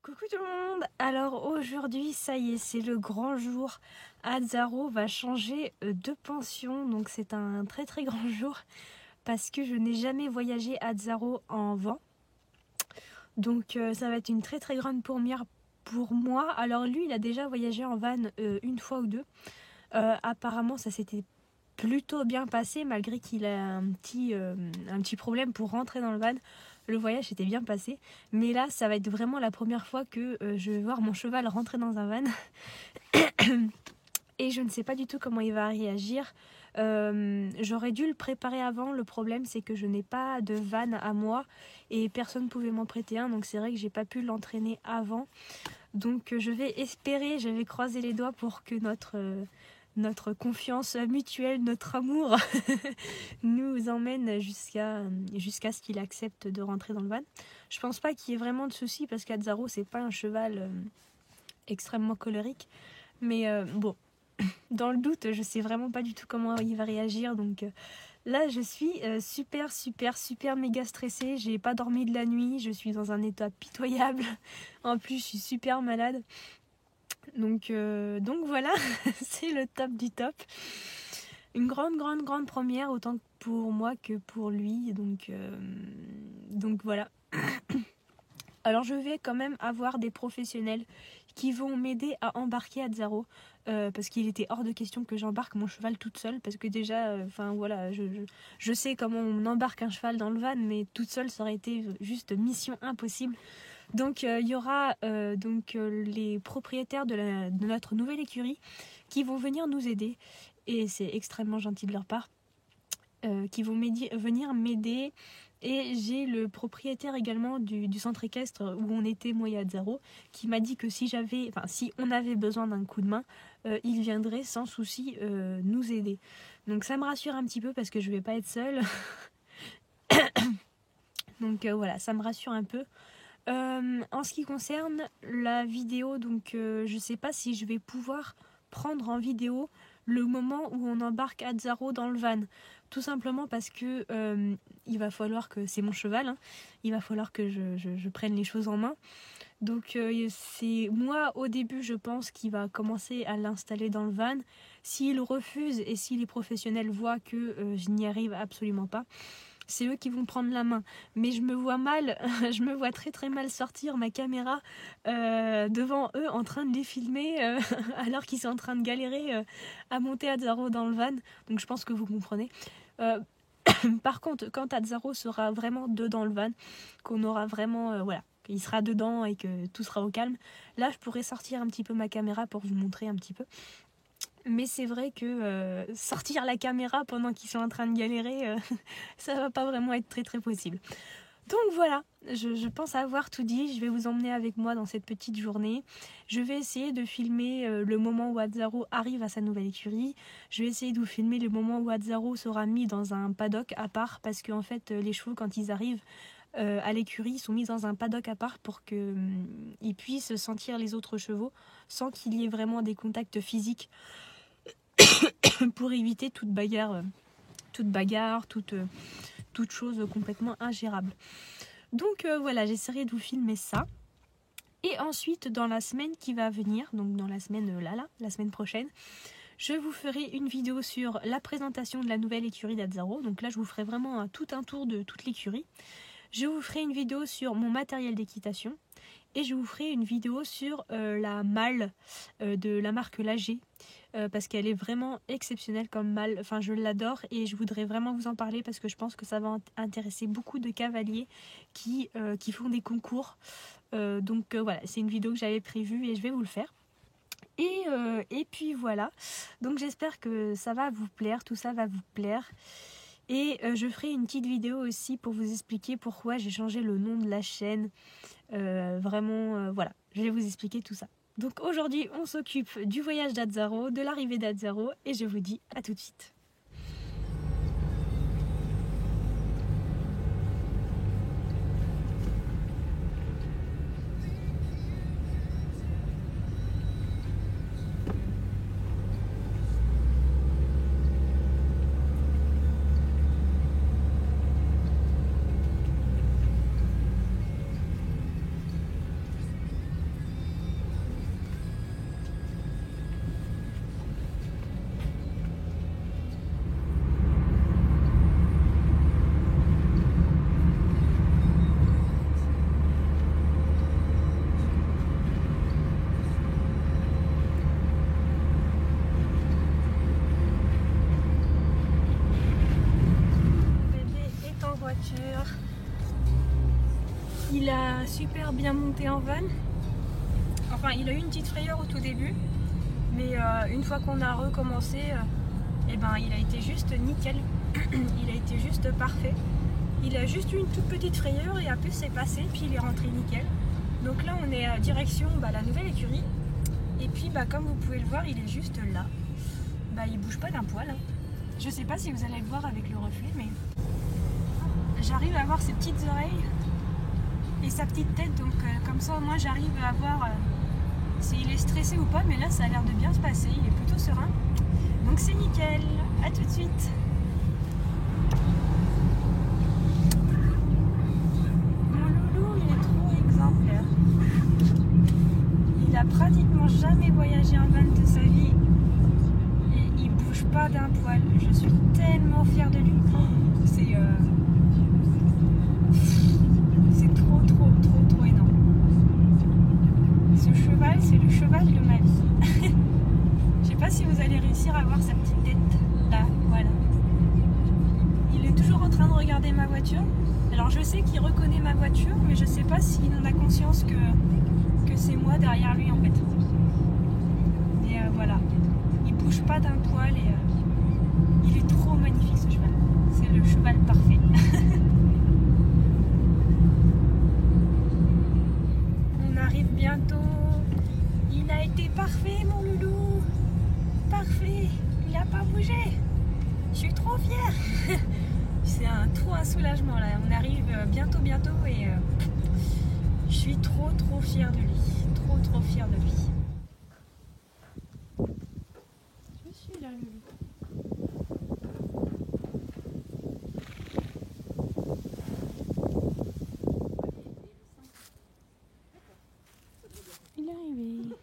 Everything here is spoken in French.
Coucou tout le monde. Alors aujourd'hui, ça y est, c'est le grand jour. Azzaro va changer de pension, donc c'est un très très grand jour parce que je n'ai jamais voyagé à Azzaro en van. Donc ça va être une très très grande première pour moi. Alors lui, il a déjà voyagé en van une fois ou deux. Apparemment, ça s'était plutôt bien passé malgré qu'il a un petit problème pour rentrer dans le van. Le voyage s'était bien passé, mais là ça va être vraiment la première fois que je vais voir mon cheval rentrer dans un van et je ne sais pas du tout comment il va réagir. J'aurais dû le préparer avant. Le problème c'est que je n'ai pas de van à moi et personne ne pouvait m'en prêter un, donc c'est vrai que j'ai pas pu l'entraîner avant. Donc je vais espérer, je vais croiser les doigts pour que notre confiance mutuelle, notre amour nous emmène jusqu'à ce qu'il accepte de rentrer dans le van. Je pense pas qu'il y ait vraiment de soucis parce qu'Azzaro c'est pas un cheval extrêmement colérique, mais bon, dans le doute, je sais vraiment pas du tout comment il va réagir, donc là je suis super méga stressée. J'ai pas dormi de la nuit, je suis dans un état pitoyable. En plus je suis super malade. Donc voilà, c'est le top du top. Une grande première, autant pour moi que pour lui. Donc voilà. Alors je vais quand même avoir des professionnels qui vont m'aider à embarquer Azzaro. Parce qu'il était hors de question que j'embarque mon cheval toute seule. Parce que déjà, voilà, je sais comment on embarque un cheval dans le van, mais toute seule ça aurait été juste mission impossible. Donc il y aura les propriétaires de notre nouvelle écurie qui vont venir nous aider, et c'est extrêmement gentil de leur part, qui vont venir m'aider. Et j'ai le propriétaire également du centre équestre où on était, moi et Azzaro, qui m'a dit que si on avait besoin d'un coup de main, il viendrait sans souci nous aider. Donc ça me rassure un petit peu parce que je vais pas être seule. Donc voilà, ça me rassure un peu. En ce qui concerne la vidéo, donc je sais pas si je vais pouvoir prendre en vidéo le moment où on embarque Azzaro dans le van. Tout simplement parce que il va falloir que, c'est mon cheval, hein, il va falloir que je prenne les choses en main. Donc c'est moi au début, je pense qu'il va commencer à l'installer dans le van. S'il refuse et si les professionnels voient que je n'y arrive absolument pas, c'est eux qui vont prendre la main. Mais je me vois mal, je me vois très mal sortir ma caméra devant eux en train de les filmer alors qu'ils sont en train de galérer à monter Azzaro dans le van. Donc je pense que vous comprenez. Par contre, quand Azzaro sera vraiment dedans le van, qu'on aura vraiment, qu'il sera dedans et que tout sera au calme, là je pourrais sortir un petit peu ma caméra pour vous montrer un petit peu. Mais c'est vrai que sortir la caméra pendant qu'ils sont en train de galérer, ça va pas vraiment être très possible. Donc voilà, je pense avoir tout dit. Je vais vous emmener avec moi dans cette petite journée. Je vais essayer de filmer le moment où Azzaro arrive à sa nouvelle écurie. Je vais essayer de vous filmer le moment où Azzaro sera mis dans un paddock à part, parce qu'en fait les chevaux, quand ils arrivent à l'écurie, sont mis dans un paddock à part pour qu'ils puissent sentir les autres chevaux sans qu'il y ait vraiment des contacts physiques pour éviter toute bagarre, toute chose complètement ingérable. Donc voilà, j'essaierai de vous filmer ça. Et ensuite, dans la semaine qui va venir, donc dans la semaine la semaine prochaine, je vous ferai une vidéo sur la présentation de la nouvelle écurie d'Azzaro. Donc là, je vous ferai vraiment tout un tour de toute l'écurie. Je vous ferai une vidéo sur mon matériel d'équitation. Et je vous ferai une vidéo sur la malle de la marque Lager. Parce qu'elle est vraiment exceptionnelle comme malle. Enfin, je l'adore et je voudrais vraiment vous en parler parce que je pense que ça va intéresser beaucoup de cavaliers qui font des concours. Donc voilà, c'est une vidéo que j'avais prévue et je vais vous le faire. Et puis voilà, donc j'espère que ça va vous plaire, tout ça va vous plaire. Et je ferai une petite vidéo aussi pour vous expliquer pourquoi j'ai changé le nom de la chaîne. Voilà, je vais vous expliquer tout ça. Donc aujourd'hui, on s'occupe du voyage d'Azzaro, de l'arrivée d'Azzaro, et je vous dis à tout de suite. super bien monté en van. Enfin, il a eu une petite frayeur au tout début, mais une fois qu'on a recommencé, eh ben, il a été juste nickel. Il a été juste parfait. Il a juste eu une toute petite frayeur et après c'est passé, puis il est rentré nickel. Donc là, on est à direction la nouvelle écurie. Et puis, comme vous pouvez le voir, il est juste là. Il bouge pas d'un poil. Hein. Je sais pas si vous allez le voir avec le reflet, mais j'arrive à voir ses petites oreilles et sa petite tête. Donc comme ça, moi, j'arrive à voir s'il est stressé ou pas. Mais là, ça a l'air de bien se passer. Il est plutôt serein. Donc c'est nickel. À tout de suite. Mon loulou, il est trop exemplaire. Il a pratiquement jamais voyagé en van de sa vie. Et il bouge pas d'un poil. Je suis tellement fière de lui. C'est trop énorme. Ce cheval, c'est le cheval de ma vie. Je sais pas si vous allez réussir à voir sa petite tête. Là, voilà. Il est toujours en train de regarder ma voiture. Alors je sais qu'il reconnaît ma voiture, mais je sais pas s'il en a conscience que c'est moi derrière lui en fait. Et voilà. Il bouge pas d'un poil et il est trop magnifique ce cheval. C'est le cheval parfait. On arrive bientôt. Il a été parfait mon loulou. Parfait. Il a pas bougé. Je suis trop fière. C'est trop un soulagement là. On arrive bientôt et je suis trop fière de lui. Trop fière de lui. Je suis là loulou. Il est arrivé.